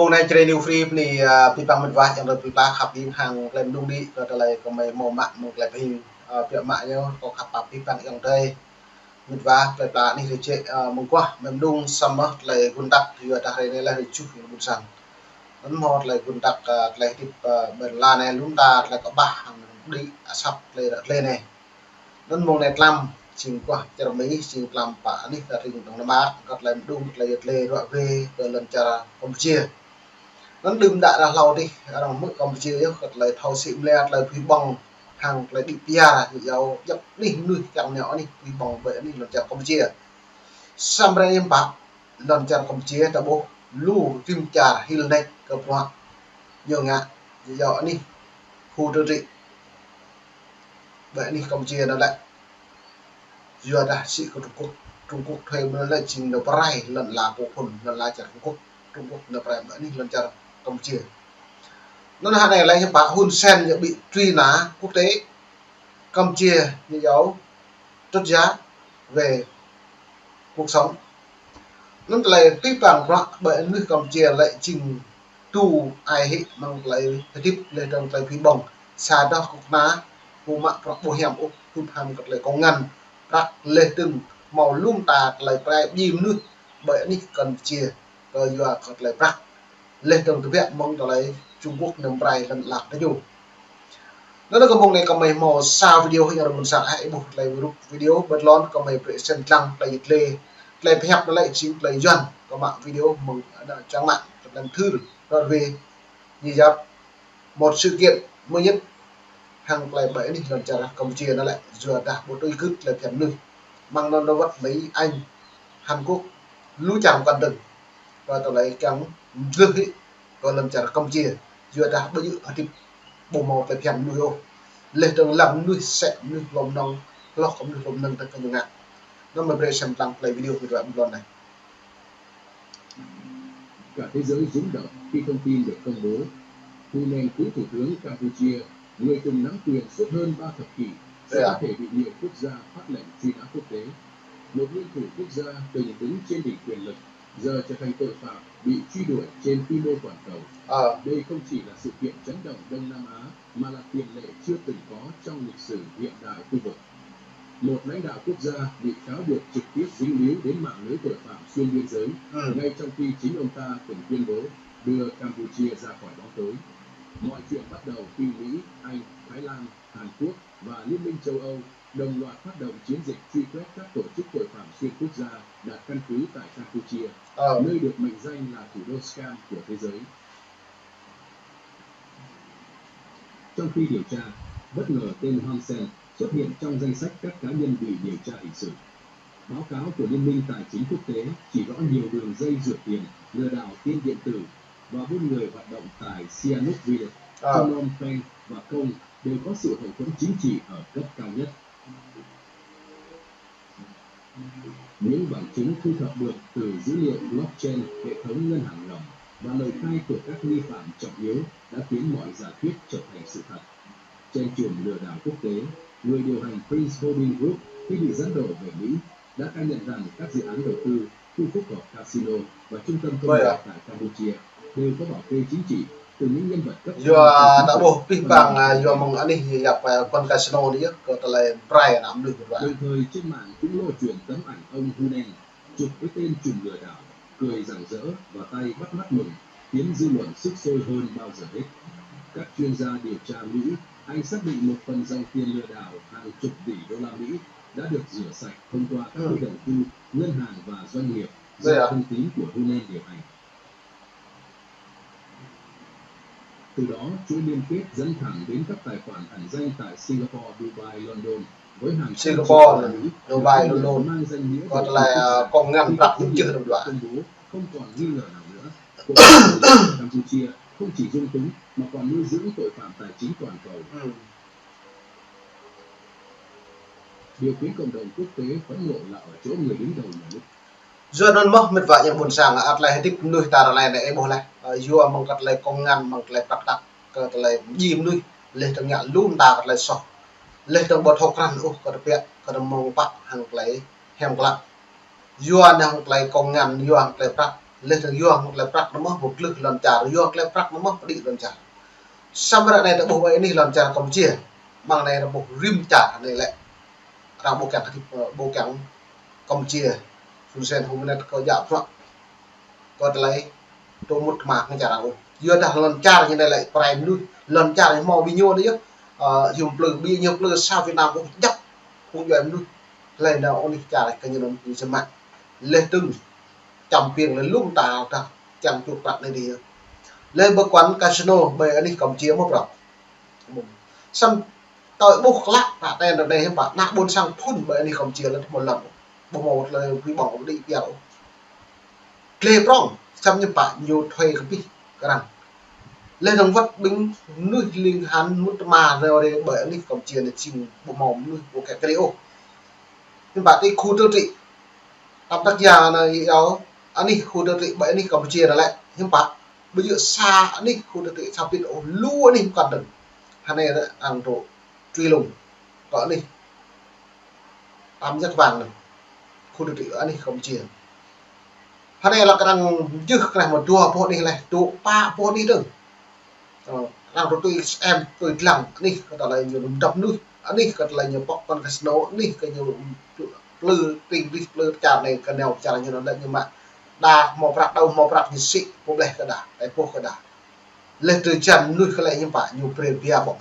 mong này chơi new free này pi bằng mình vài trong đời pi baขับđi hàng lên đung đi rồi lại có mấy màu mạ một lại hình việc mạ nhau cóขับpi bằng trong đây mình vài lại ba này chơi mong qua mình đung summer lại gun đắc thì đã hay này là chụp hình buồn sang nó một lại gun đắc lại tiếp bên la này lún ta lại có ba hàng đi sắp lên này nó mong này làm chừng qua cho mấy chừng làm bả đi là hình trong nó mát còn lại đung lại lê rồi về rồi lần chờ Campuchia nó đừng đã là lâu đi rằng mức Campuchia yếu thật là thầu xịn lẹ là phi bằng hàng là đi pia thì giàu dập đi nuôi chẳng nhỏ đi phi bằng vậy đi lần chờ Campuchia Samray em bạc lần chờ Campuchia đã bố lu phim trà hill này cơ quan nhiều ngã giàu đi khu đô thị vậy đi Campuchia nó lại vừa đã sĩ của Trung Quốc thuê nó lại trình đầu prai lần là cổ phần lần là chờ Trung Quốc nó prai vậy đi lần chờ Campuchia nó là này là những bà Hun Sen bị truy nã quốc tế Campuchia như giáo trất giá về cuộc sống nó lại tiếp bằng rõ bởi nước Campuchia lại trình tu ai hết mang lại tiếp lên trong lại phi bồng xa đó cục ná vụ mạng bộ hiểm úc hụt hàm lại có ngăn đặt lê từng màu lung tà lại phải dìm nước bởi nước Campuchia rồi vừa lại bắt lên trong thực hiện mong lại Trung Quốc nằm bài lần lạc đấy dù nó là công này có mấy màu sao video hay là một sáng hãy buộc lại video bật lon có mấy present lăng lại lại hẹp nó lại chính lại dần có mạng video mừng trang mạng lần thứ rồi về như vậy một sự kiện mới nhất hàng lại bảy đi lần trả Campuchia nó lại vừa đạt một đôi cứt là thèm nư mang nó vật mấy anh Hàn Quốc lũ chẳng cần đừng và tàu lấy trắng dương ấy và lần trả Campuchia vừa đạt bao nhiêu ở thì bộ màu phải thèm nuôi ô lên trong làm nuôi sẽ nuôi lồng nông lo không nuôi lồng nông tất cả những ngạn nó mà về xem tăng play video của đoạn này. Cả thế giới rúng động khi thông tin được công bố Hun Sen cựu thủ tướng Campuchia, người từng nắm quyền suốt hơn 3 thập kỷ, sẽ có thể bị nhiều quốc gia phát lệnh truy nã quốc tế. Một nguyên thủ quốc gia từng đứng trên đỉnh quyền lực giờ trở thành tội phạm bị truy đuổi trên quy mô toàn cầu. Đây không chỉ là sự kiện chấn động Đông Nam Á mà là tiền lệ chưa từng có trong lịch sử hiện đại khu vực. Một lãnh đạo quốc gia bị cáo buộc trực tiếp dính líu đến mạng lưới tội phạm xuyên biên giới, ngay trong khi chính ông ta từng tuyên bố đưa Campuchia ra khỏi bóng tối. Mọi chuyện bắt đầu khi Mỹ, Anh, Thái Lan, Hàn Quốc và Liên minh châu Âu đồng loạt phát động chiến dịch truy quét các tổ chức tội phạm xuyên quốc gia đặt căn cứ tại Campuchia, nơi được mệnh danh là thủ đô scam của thế giới. Trong khi điều tra, bất ngờ tên Hun Sen xuất hiện trong danh sách các cá nhân bị điều tra hình sự. Báo cáo của Liên minh Tài chính Quốc tế chỉ rõ nhiều đường dây rửa tiền, lừa đảo tiền điện tử và buôn người hoạt động tại Sihanouk Village, Phnom Penh và Công đều có sự hậu thuẫn chính trị ở cấp cao nhất. Những bằng chứng thu thập được từ dữ liệu blockchain, hệ thống ngân hàng rộng và lời khai của các nghi phạm trọng yếu đã khiến mọi giả thuyết trở thành sự thật. Trên chùm lừa đảo quốc tế, người điều hành Prince Holding Group khi bị dẫn độ về Mỹ đã khai nhận rằng các dự án đầu tư, khu phức hợp casino và trung tâm thương mại tại Campuchia đều có bảo kê chính trị từ những nhân vật cấp cao. Đã bổ pin bằng do mong anh đi gặp con casino đấy có là Brian nắm được vậy. Đồng thời trên mạng cũng lô truyền tấm ảnh ông Hun Sen chụp với tên trùm lừa đảo, cười rạng rỡ và tay bắt mắt mừng, khiến dư luận sục sôi hơn bao giờ hết. Các chuyên gia điều tra Mỹ, Anh xác định một phần dòng tiền lừa đảo hàng chục tỷ đô la Mỹ đã được rửa sạch thông qua các quỹ đầu tư, ngân hàng và doanh nghiệp do thân tín của Hun Sen điều hành. Từ đó, chuỗi liên kết dẫn thẳng đến các tài khoản ẩn danh tại Singapore, Dubai, London với hàng Singapore, Dubai, London mang danh nghĩa còn là còn ngăn đặt những chưa đồng đoạn. Không còn nghi ngờ nào nữa. Campuchia không chỉ dung túng mà còn nuôi dưỡng tội phạm tài chính toàn cầu. Điều khiến cộng đồng quốc tế phẫn nộ là ở chỗ người đứng đầu nhà nước. Giờ nó mất một vài những buồn sang là lại tiếp nuôi ta lại này bố lại vừa mong cắt lại công ngăn mong lại bắt đặt cắt lại dìm nuôi lên trong nhà luôn ta cắt lại sọ lên trong bờ thọc rắn ô cắt bẹt cắt mong bắt hàng lại hem lặng vừa hàng lại công ngăn vừa hàng lại bắt lên thằng yuang là prak nó mất một lực làm trả yuang là prak nó mất đi làm trả xong rồi này là bộ ấy này làm trả cầm chia bằng này là bộ rim trả này lại là bộ cảng cầm chia phun sen hôm nay có dạo phượng có lấy tôi một mạc nó trả đâu vừa đặt lần trả như này lại prime nuôi lần trả này mò bao đấy dùng plug bao nhiêu plug sao Việt Nam cũng chắc không giờ em nuôi lên nào ông đi trả lại cái như nó như xem mạng lên từng chồng tiền là lúc tao ta chẳng chụp bạn này đi lên bờ quán casino bây anh đi cầm chiếu một rồi xong tội bốc lắc tạ tên ở đây bạn nã buôn sang phun bởi anh đi cầm chiếu lên một lần một là quý bỏ đi kéo lê prong xong như bạn nhiều thuê cái gì cái rằng lên đồng vật binh nuôi linh hắn mút mà rồi đây bởi anh đi cầm chiếu để chìm bộ mỏng nuôi bộ kẹt cái ô nhưng bạn đi khu tiêu trị làm tác giả này đó anh đi khu tiêu trị bởi anh đi cầm chiếu là lại nhưng bạn bây giờ xa anh đi khu tiêu trị sao biết ô lưu anh đi còn đừng hắn này là ăn độ truy lùng có đi tam giác vàng này khu tiêu trị anh đi cầm chiếu hắn này là cái đang chứ này một chùa bộ đi này tụ ba bộ đi đừng làm cho tôi em tôi làm đi cái là nhiều đập nuôi anh đi cái là nhiều bọc con casino đi cái nhiều lư tình đi lư trà này cái nèo trà như nó đây nhưng mà đà màu bạc đâu màu bạc như xị bộ đây cái đà cái bộ cái đà lên từ trần nuôi cái này như vậy nhiều previa bọc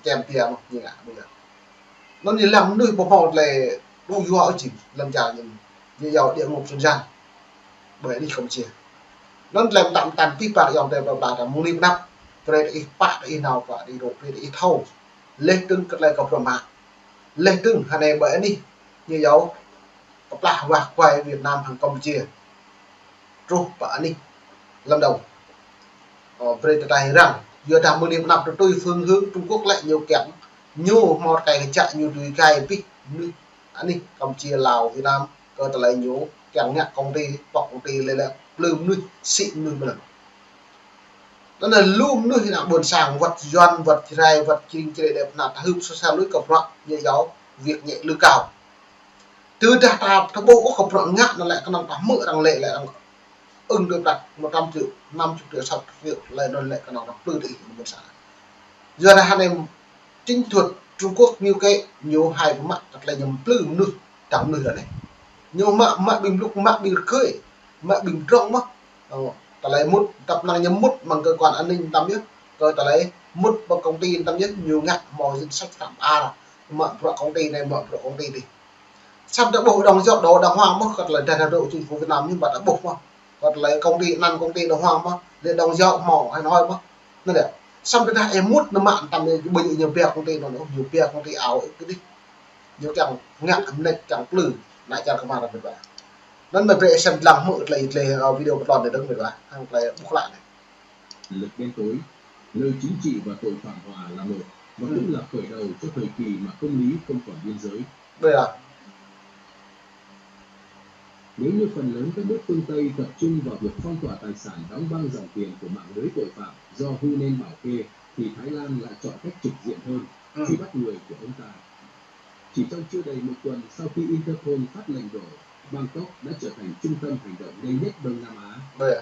kèm pia mà như là bây giờ nó như làm nuôi bộ màu này đủ dọa chỉ làm trà như giàu địa ngục dân gian bởi đi không chia nó làm tạm tạm tí bạc dòng đây bà là mua năm rồi đi bạc đi nào và đi đổ đi thâu lên từng cái này có mà lên từng hàng này bởi đi như dấu có là và quay Việt Nam hàng Campuchia rồi bà đi Lâm Đồng về tại rằng vừa làm 10 năm rồi tôi phương hướng Trung Quốc lại nhiều kém nhiều một cái chạy nhiều tùy cái biết anh đi Campuchia Lào Việt Nam có lại nhiều kém nhạc công ty bọc công ty lên là lùm nuôi xịn nuôi một lần đó là lùm nuôi là buồn sàng vật doan vật rai vật trình chơi đẹp là hư so sao lưới cọc rộng như giáo việc nhẹ lưới cao từ ta thằng bộ có cọc rộng ngắt nó lại có nằm mỡ đằng lệ lại được đặt 100 triệu 50 triệu 60 triệu lại nó lại có nằm tư tỷ buồn sàng giờ là hai em chính thuật Trung Quốc như cái nhiều hai của mặt đặt lại nhầm lùm nuôi chẳng nuôi là này nhiều mạ bình lúc mạ bình khơi mạ bình rộng mất ta lấy mút tập năng nhắm mút bằng cơ quan an ninh tâm nhất rồi ta lấy mút bằng công ty tâm nhất nhiều ngặt mò danh sách phạm a là mở pro công ty này mở pro công ty đi sắp đã bộ đồng dọn đó đồng hoàng mất hoặc là đại độ chính phủ Việt Nam nhưng mà đã buộc mà hoặc lấy công ty năng công ty đồng hoàng mà để đồng dọn mỏ hay nói mà nên là xong cái đại em mút nó mạng tầm bây giờ nhiều bè công ty nó nhiều bè công ty ảo cái đi nhiều chẳng ngặt này chẳng lử lại chẳng không được vậy nên mà về xem làm mượn lại video một lần để đứng được hàng lại bục lại này lực đen tối nơi chính trị và tội phạm hòa là một và cũng là khởi đầu cho thời kỳ mà công lý không còn biên giới. đây là nếu như phần lớn các nước phương Tây tập trung vào việc phong tỏa tài sản đóng băng dòng tiền của mạng lưới tội phạm do Hunen bảo kê thì Thái Lan lại chọn cách trực diện hơn truy bắt người của ông ta. Chỉ trong chưa đầy một tuần sau khi Interpol phát lệnh đổ, Bangkok đã trở thành trung tâm hành động nhanh nhất Đông Nam Á. đây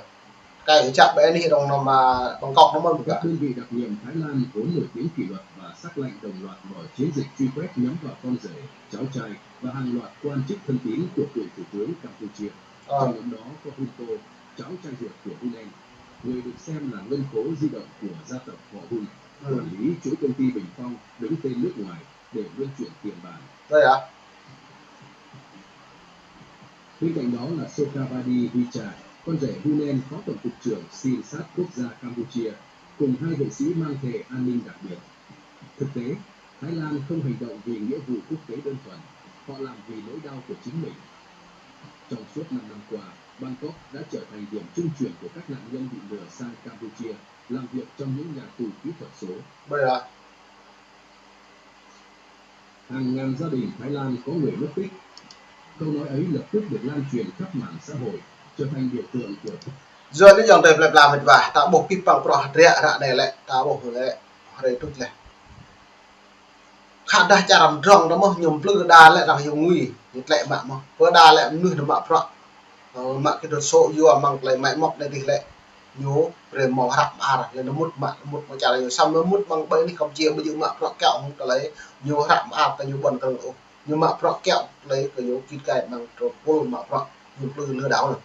cái chạm bé đi đồng mà Bangkok nó mừng các đơn vị đặc nhiệm Thái Lan vốn nổi tiếng kỷ luật và sắc lệnh đồng loạt mở chiến dịch truy quét nhắm vào con rể, cháu trai và hàng loạt quan chức thân tín của cựu thủ tướng Campuchia. Trong nhóm đó có Hun To, cháu trai ruột của Hun En, người được xem là ngân khố di động của gia tộc họ Hun, quản lý chuỗi công ty Bình Phong đứng tên nước ngoài để luân chuyển tiền bạc. đây à Bên cạnh đó là Sokavadi Vichai, con rể Hunen phó tổng cục trưởng xin sát quốc gia Campuchia, cùng hai vệ sĩ mang thẻ an ninh đặc biệt. Thực tế, Thái Lan không hành động vì nghĩa vụ quốc tế đơn thuần, họ làm vì nỗi đau của chính mình. Trong suốt 5 năm qua, Bangkok đã trở thành điểm trung chuyển của các nạn nhân bị lừa sang Campuchia, làm việc trong những nhà tù kỹ thuật số. đây là Hàng ngàn gia đình Thái Lan có người mất tích. Câu nói ấy lập tức được lan truyền khắp mạng xã hội, trở thành biểu tượng của giờ cái dòng đẹp làm việc và tạo bộ kịp bằng pro rẻ ra này lại tạo bộ này đây tốt này khả đa chả làm rong đó mà nhung plư đa lại là nhiều nguy nhiệt lệ mà vừa đa lại nuôi nó mà pro mak cái số you among lại mãi mọc này thì lại nhú rồi màu hạt là nó mút trả lời xong nó mút bằng bên đi không chia bây giờ mak pro kẹo không lấy nhú hạt cái nhú bẩn cần nhưng mak pro kẹo lấy cái nhú kít cái bằng pro pol mak pro nhú lừa đảo này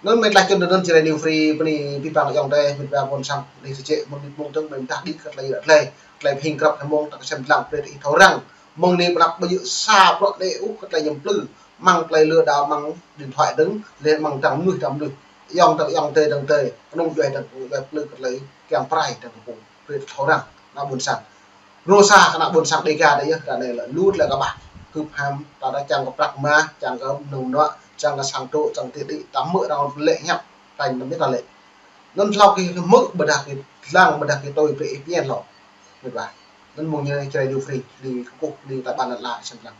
nó mình lại cho nên chỉ là new free bên đi bằng dòng đây mình vào còn xong đi sẽ chạy một trong mình ta đi cất lấy hình cặp cái mong ta xem làm về thì thấu rằng mong này đặt bây giờ xa pro để úp cất lấy nhầm lừa mang lấy lừa đảo mang điện thoại đứng lên mang trăm người dòng tê đồng tê nông về đằng lừa cất lấy kèm prai đằng cùng về thấu rằng nó buồn sẵn rosa cái nào buồn sẵn đây cả đấy cả này là lút là các bạn cứ ham ta đã chẳng có bạc ma chẳng có nồng nọ chẳng là sang trộn chẳng tiện đi tắm mỡ nào lệ nhấp thành nó biết là lệ nên sau khi mỡ bật đặt cái lang bật đặt cái tôi về vn lọ được吧nên một như này chơi điều free đi cục đi tại bàn là xem rằng